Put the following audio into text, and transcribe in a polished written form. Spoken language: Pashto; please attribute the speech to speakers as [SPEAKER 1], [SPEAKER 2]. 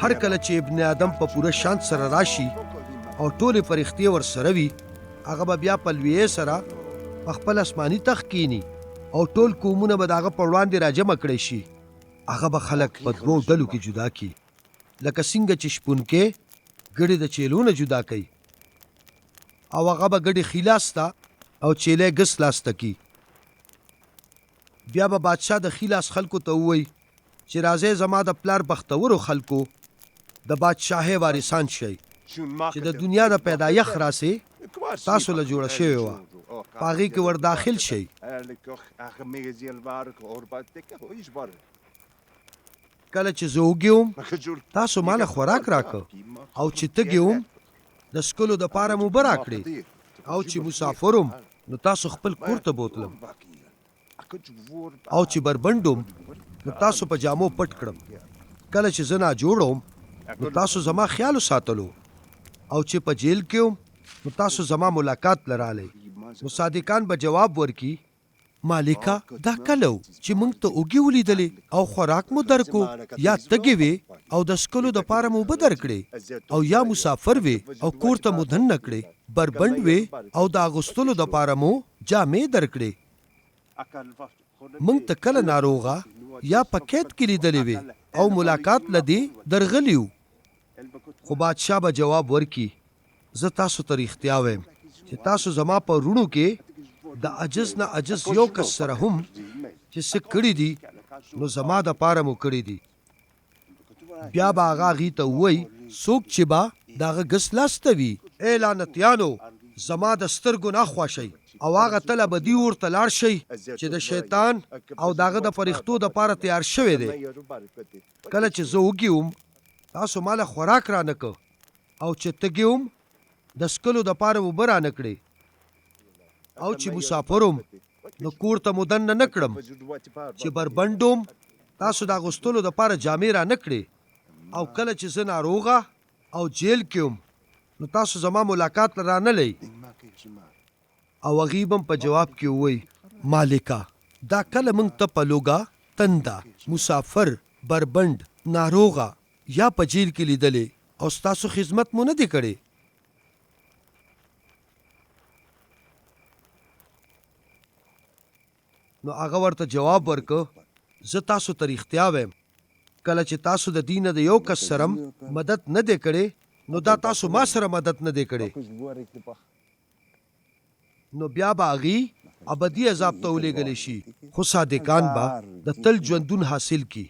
[SPEAKER 1] هر کله چې ابن آدم په پوره شان سره راشي او ټولې فرښتې ورسره وي، هغه به بیا په لویې سره په خپل آسماني تخت کینی او ټول قومونه به د هغه په وړاندې راجمع کړی شي. هغه به خلک په دوو ډلو کې جدا کړي، لکه څنګه چې شپونکی ګړې د چیلو نه جدا کوي، او هغه به ګډې ښي لاس ته او چیلی ګس لاس ته کي. بیا به بادشاه د ښي لاس خلکو ته ووایي چې راځئ زما د پلار بختورو خلکو د بادشاهۍ وارثان شئ چې د دنیا د پیدایښت راسې تاسو له جوړه شوې وه، په هغې کې ور داخل شئ. کله چې زه وږې وم تاسو ماله خوراک راکړه، او چې تږې وم د څښلو دپاره مو اوبه راکړې، او چې مسافر وم نو تاسو خپل کور ته بوتلم، او چې بربنډ وم نو تاسو په جامو پټ کړم. کله چې زه ناجوړه وم نو تاسو زما خیال وساتلو، او چې په جیل کې وم نو تاسو زما ملاقات لرالی. نو صادقان به جواب ورکي، مالکه دا کله و چې موږ ته اوږې ولیدلې او خوراک مو درکو، یا تږې وې او د څښلو دپاره مو اوبه درکړې، او یا مسافر وې او کور ته مو دننه کړې، بربنډ وې او د اغوستلو دپاره مو جامې درکړې. موږ ته کله ناروغه یا په قید کې لیدلې وې او ملاقات له دې درغلي وو. خو بادشاه به جواب ورکي، زه تاسو ته رښتیا وایم چې تاسو زما په وروڼو کې د عجز نه عجز یو کس سره هم چې څه کړي دي نو زما دپاره مو کړي دي. بیا به هغه هغې ته ووایي څوک چې به د هغه ګس لاس ته وي، ای لعنتیانو زما د سترګو نه خواشئ، او هغه تل ابدي اور ته لاړ شئ چې د شیطان او د هغه د فرښتو دپاره تیار شوی دی. کله چې زه وږې وم تاسو ماله خوراک رانه که، او چې تږې وم د څښلو دپاره اوبه رانه کړې، او چې مسافر وم نو کور ته مو دننه نه کړم، چې بربنډ وم تاسو د اغوستلو دپاره جامې رانه کړې، او کله چې زه ناروغه او جیل کې وم نو تاسو زما ملاقات رانلی. او هغې به په جواب کې ووایي، مالکه دا کله موږ ته په لوږه، تنده، مسافر، بربنډ، ناروغه یا په جیل کې لیدلې او ستاسو خدمت مو نه دی کړی؟ نو هغه ورته جواب ورکه، زه تاسو ته رښتیا وایم کله چې تاسو د دې نه د یو کس سره مدد نه دی کړی نو دا تاسو ما سره مدد نه دی کړی. نو بیا به هغې ابدي عذاب ته ولېږلی شي، خو صادقان به د تل ژوندون حاصل کي.